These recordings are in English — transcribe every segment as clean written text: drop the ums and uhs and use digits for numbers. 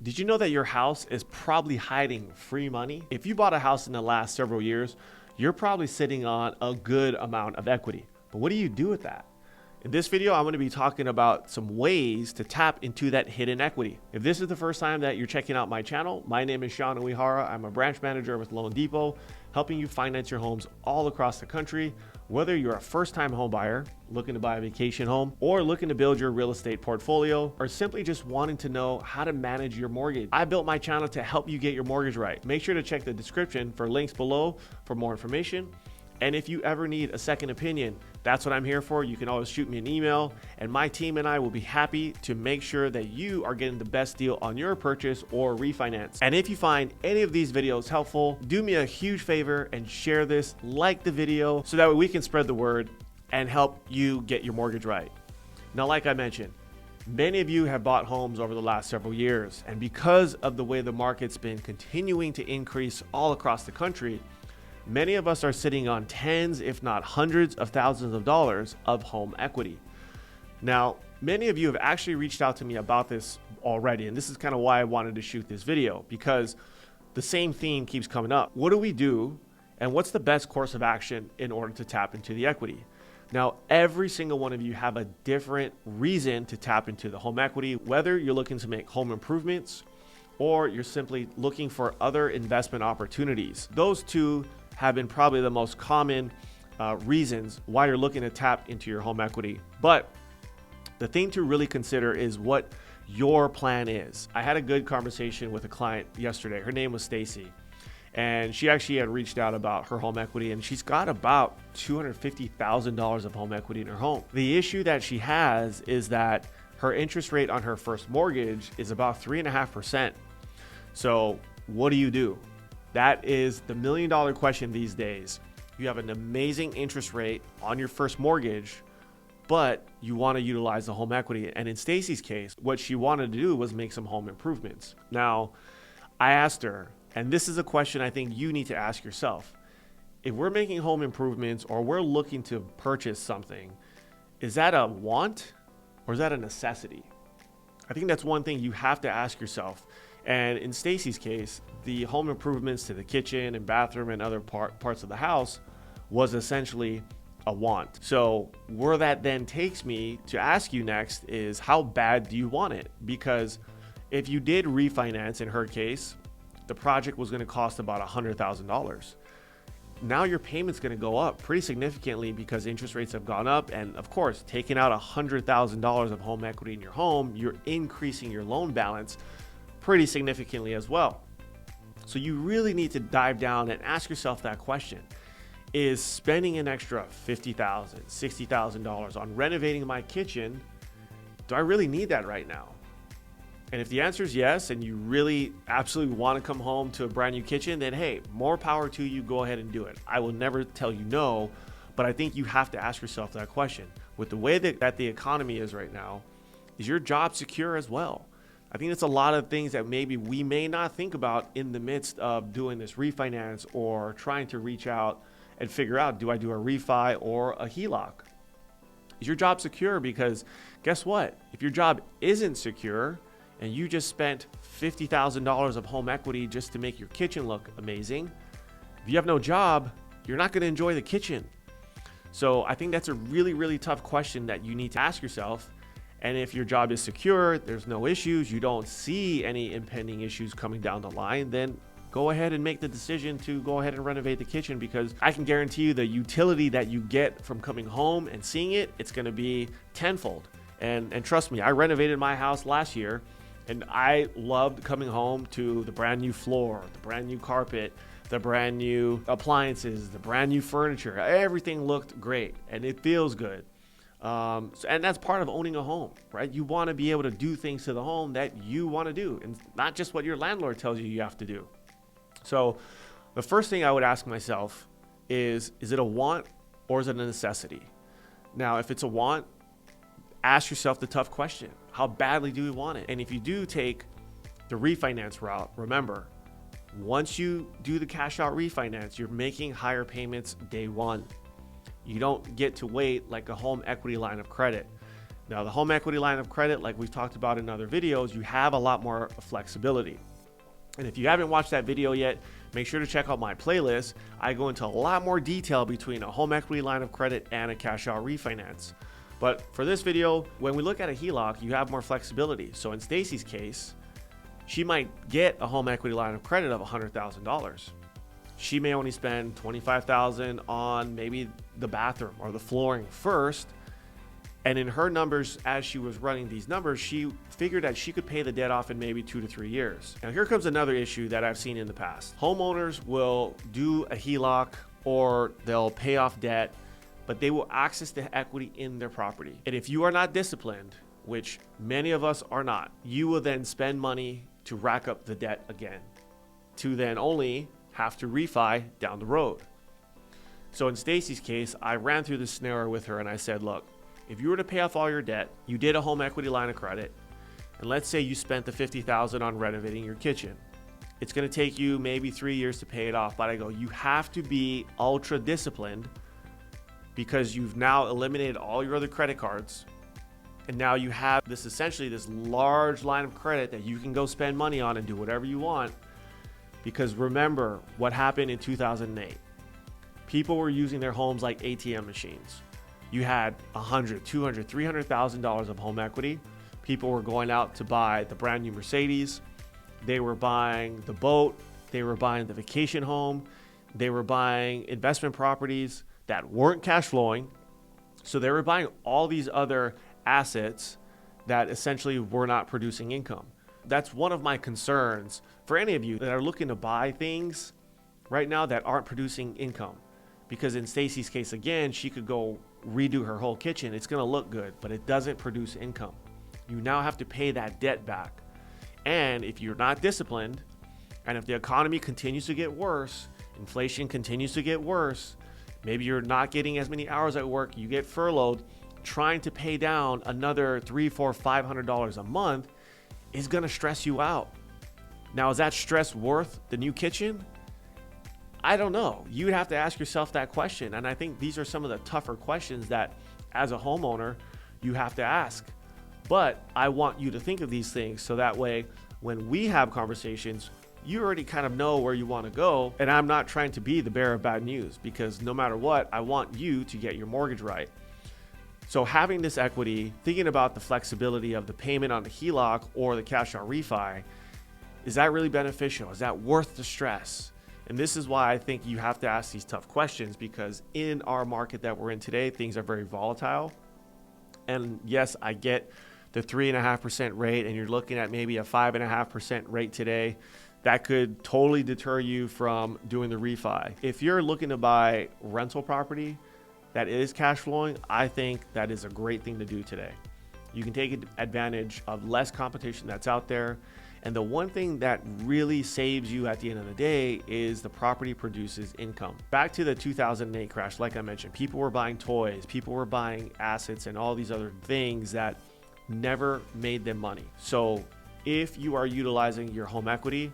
Did you know that your house is probably hiding free money? If you bought a house in the last several years, you're probably sitting on a good amount of equity. But what do you do with that? In this video, I'm going to be talking about some ways to tap into that hidden equity. If this is the first time that you're checking out my channel, my name is Seanu Uyehara. I'm a branch manager with Loan Depot, helping you finance your homes all across the country. Whether you're a first-time home buyer looking to buy a vacation home, or looking to build your real estate portfolio, or simply just wanting to know how to manage your mortgage, I built my channel to help you get your mortgage right. Make sure to check the description for links below for more information. And if you ever need a second opinion, that's what I'm here for. You can always shoot me an email, and my team and I will be happy to make sure that you are getting the best deal on your purchase or refinance. And if you find any of these videos helpful, do me a huge favor and share this, like the video, so that way we can spread the word and help you get your mortgage right. Now, like I mentioned, many of you have bought homes over the last several years, and because of the way the market's been continuing to increase all across the country, many of us are sitting on tens, if not hundreds of thousands of dollars of home equity. Now, many of you have actually reached out to me about this already, and this is kind of why I wanted to shoot this video, because the same theme keeps coming up. What do we do, and what's the best course of action in order to tap into the equity? Now, every single one of you have a different reason to tap into the home equity, whether you're looking to make home improvements or you're simply looking for other investment opportunities. Those two have been probably the most common reasons why you're looking to tap into your home equity. But the thing to really consider is what your plan is. I had a good conversation with a client yesterday. Her name was Stacy, and she actually had reached out about her home equity, and she's got about $250,000 of home equity in her home. The issue that she has is that her interest rate on her first mortgage is about 3.5%. So what do? That is the million-dollar question these days. You have an amazing interest rate on your first mortgage, but you want to utilize the home equity. And in Stacy's case, what she wanted to do was make some home improvements. Now, I asked her, and this is a question I think you need to ask yourself. If we're making home improvements or we're looking to purchase something, is that a want or is that a necessity? I think that's one thing you have to ask yourself. And in Stacy's case, the home improvements to the kitchen and bathroom and other parts of the house was essentially a want. So where that then takes me to ask you next is, how bad do you want it? Because if you did refinance, in her case, the project was going to cost about $100,000. Now your payment's going to go up pretty significantly because interest rates have gone up. And of course, taking out $100,000 of home equity in your home, you're increasing your loan balance pretty significantly as well. So you really need to dive down and ask yourself that question. Is spending an extra $50,000, $60,000 on renovating my kitchen, do I really need that right now? And if the answer is yes, and you really absolutely want to come home to a brand new kitchen, then hey, more power to you, go ahead and do it. I will never tell you no, but I think you have to ask yourself that question. With the way that the economy is right now, is your job secure as well? I think it's a lot of things that maybe we may not think about in the midst of doing this refinance or trying to reach out and figure out, do I do a refi or a HELOC? Is your job secure? Because guess what? If your job isn't secure and you just spent $50,000 of home equity just to make your kitchen look amazing, if you have no job, you're not going to enjoy the kitchen. So I think that's a really, really tough question that you need to ask yourself. And if your job is secure, there's no issues, you don't see any impending issues coming down the line, then go ahead and make the decision to go ahead and renovate the kitchen, because I can guarantee you the utility that you get from coming home and seeing it, it's going to be tenfold. And trust me, I renovated my house last year, and I loved coming home to the brand new floor, the brand new carpet, the brand new appliances, the brand new furniture. Everything looked great and it feels good. And that's part of owning a home, right? You want to be able to do things to the home that you want to do, and not just what your landlord tells you have to do. So the first thing I would ask myself is it a want or is it a necessity? Now, if it's a want, ask yourself the tough question. How badly do we want it? And if you do take the refinance route, remember, once you do the cash out refinance, you're making higher payments day one. You don't get to wait like a home equity line of credit. Now, the home equity line of credit, like we've talked about in other videos, you have a lot more flexibility. And if you haven't watched that video yet, make sure to check out my playlist. I go into a lot more detail between a home equity line of credit and a cash out refinance. But for this video, when we look at a HELOC, you have more flexibility. So in Stacy's case, she might get a home equity line of credit of $100,000. She may only spend $25,000 on maybe the bathroom or the flooring first. And in her numbers, as she was running these numbers, she figured that she could pay the debt off in maybe 2 to 3 years. Now here comes another issue that I've seen in the past. Homeowners will do a HELOC or they'll pay off debt, but they will access the equity in their property. And if you are not disciplined, which many of us are not, you will then spend money to rack up the debt again, to then only have to refi down the road. So in Stacy's case, I ran through this scenario with her and I said, look, if you were to pay off all your debt, you did a home equity line of credit, and let's say you spent the $50,000 on renovating your kitchen. It's gonna take you maybe 3 years to pay it off, but I go, you have to be ultra disciplined because you've now eliminated all your other credit cards. And now you have this essentially this large line of credit that you can go spend money on and do whatever you want. Because remember what happened in 2008. People were using their homes like ATM machines. You had $100,000, $200,000, $300,000 of home equity. People were going out to buy the brand new Mercedes. They were buying the boat. They were buying the vacation home. They were buying investment properties that weren't cash flowing. So they were buying all these other assets that essentially were not producing income. That's one of my concerns for any of you that are looking to buy things right now that aren't producing income. Because in Stacy's case, again, she could go redo her whole kitchen. It's going to look good, but it doesn't produce income. You now have to pay that debt back. And if you're not disciplined, and if the economy continues to get worse, inflation continues to get worse, maybe you're not getting as many hours at work, you get furloughed, trying to pay down another $300, $400, $500 a month is going to stress you out. Now, is that stress worth the new kitchen? I don't know. You'd have to ask yourself that question. And I think these are some of the tougher questions that as a homeowner, you have to ask. But I want you to think of these things so that way, when we have conversations, you already kind of know where you want to go. And I'm not trying to be the bearer of bad news because no matter what, I want you to get your mortgage right. So having this equity, thinking about the flexibility of the payment on the HELOC or the cash out refi, is that really beneficial? Is that worth the stress? And this is why I think you have to ask these tough questions, because in our market that we're in today, things are very volatile. And yes, I get the 3.5% rate, and you're looking at maybe a 5.5% rate today. That could totally deter you from doing the refi. If you're looking to buy rental property that is cash flowing, I think that is a great thing to do today. You can take advantage of less competition that's out there. And the one thing that really saves you at the end of the day is the property produces income. Back to the 2008 crash, like I mentioned, people were buying toys, people were buying assets and all these other things that never made them money. So if you are utilizing your home equity,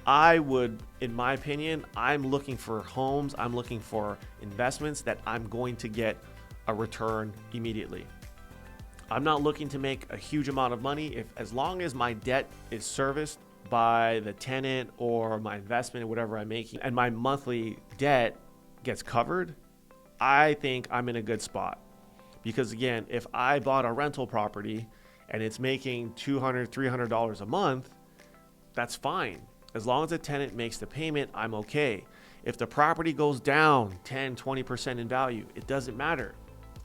I would, in my opinion, I'm looking for homes, I'm looking for investments that I'm going to get a return immediately. I'm not looking to make a huge amount of money. As long as my debt is serviced by the tenant or my investment or whatever I'm making, and my monthly debt gets covered, I think I'm in a good spot. Because again, if I bought a rental property and it's making $200, $300 a month, that's fine. As long as the tenant makes the payment, I'm okay. If the property goes down 10, 20% in value, it doesn't matter.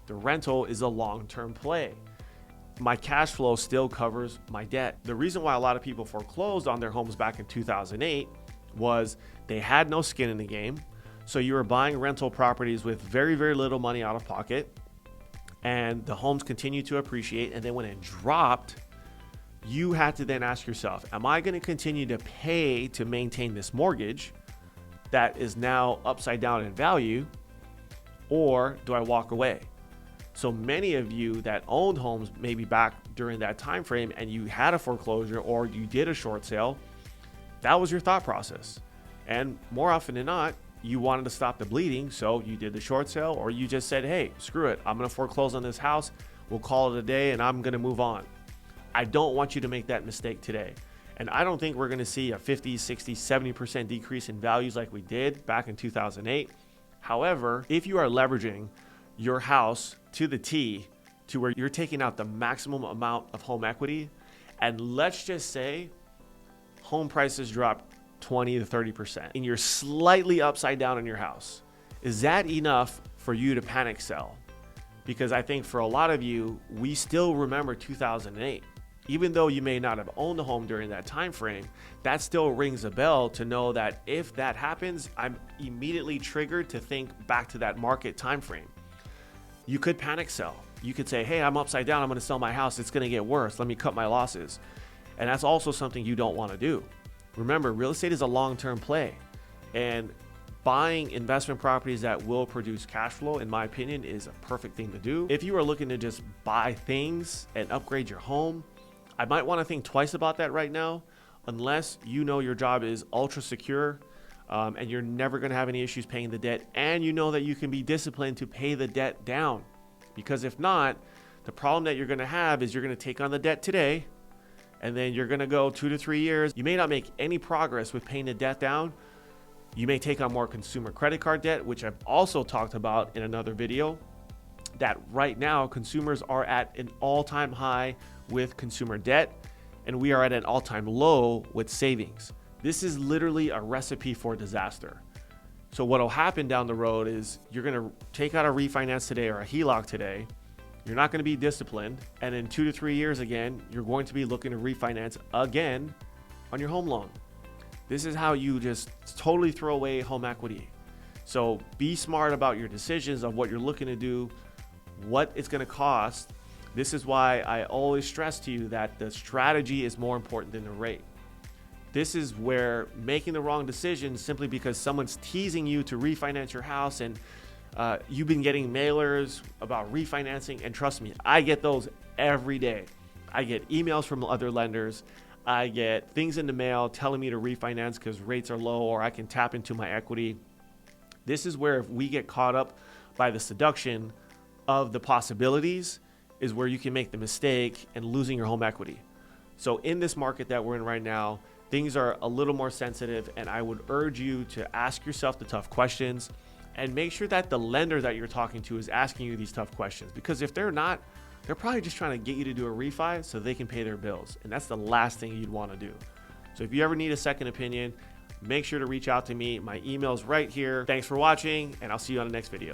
The rental is a long-term play. My cash flow still covers my debt. The reason why a lot of people foreclosed on their homes back in 2008 was they had no skin in the game. So you were buying rental properties with very, very little money out of pocket, and the homes continued to appreciate. And then when it dropped, you had to then ask yourself, am I going to continue to pay to maintain this mortgage that is now upside down in value, or do I walk away? So many of you that owned homes maybe back during that time frame and you had a foreclosure or you did a short sale, that was your thought process. And more often than not, you wanted to stop the bleeding, so you did the short sale, or you just said, hey, screw it, I'm going to foreclose on this house. we'll call it a day and I'm gonna move on. I don't want you to make that mistake today. And I don't think we're gonna see a 50, 60, 70% decrease in values like we did back in 2008. However, if you are leveraging your house to the T to where you're taking out the maximum amount of home equity, and let's just say home prices drop 20 to 30% and you're slightly upside down in your house, is that enough for you to panic sell? Because I think for a lot of you, we still remember 2008. Even though you may not have owned a home during that time frame, that still rings a bell to know that if that happens, I'm immediately triggered to think back to that market time frame. You could panic sell. You could say, hey, I'm upside down, I'm gonna sell my house, it's gonna get worse, let me cut my losses. And that's also something you don't wanna do. Remember, real estate is a long-term play, and buying investment properties that will produce cash flow, in my opinion, is a perfect thing to do. If you are looking to just buy things and upgrade your home, I might wanna think twice about that right now, unless you know your job is ultra secure and you're never gonna have any issues paying the debt, and you know that you can be disciplined to pay the debt down. Because if not, the problem that you're gonna have is you're gonna take on the debt today, and then you're gonna go 2 to 3 years. You may not make any progress with paying the debt down. You may take on more consumer credit card debt, which I've also talked about in another video, that right now consumers are at an all-time high with consumer debt, and we are at an all-time low with savings. This is literally a recipe for disaster. So what'll happen down the road is you're gonna take out a refinance today or a HELOC today. You're not gonna be disciplined. And in 2 to 3 years again, you're going to be looking to refinance again on your home loan. This is how you just totally throw away home equity. So be smart about your decisions of what you're looking to do, what it's gonna cost. This is why I always stress to you that the strategy is more important than the rate. This is where making the wrong decision simply because someone's teasing you to refinance your house, and you've been getting mailers about refinancing, and trust me, I get those every day. I get emails from other lenders. I get things in the mail telling me to refinance because rates are low or I can tap into my equity. This is where if we get caught up by the seduction of the possibilities is where you can make the mistake and losing your home equity. So in this market that we're in right now, things are a little more sensitive, and I would urge you to ask yourself the tough questions and make sure that the lender that you're talking to is asking you these tough questions, because if they're not, they're probably just trying to get you to do a refi so they can pay their bills, and that's the last thing you'd want to do. So if you ever need a second opinion, make sure to reach out to me. My email's right here. Thanks for watching, and I'll see you on the next video.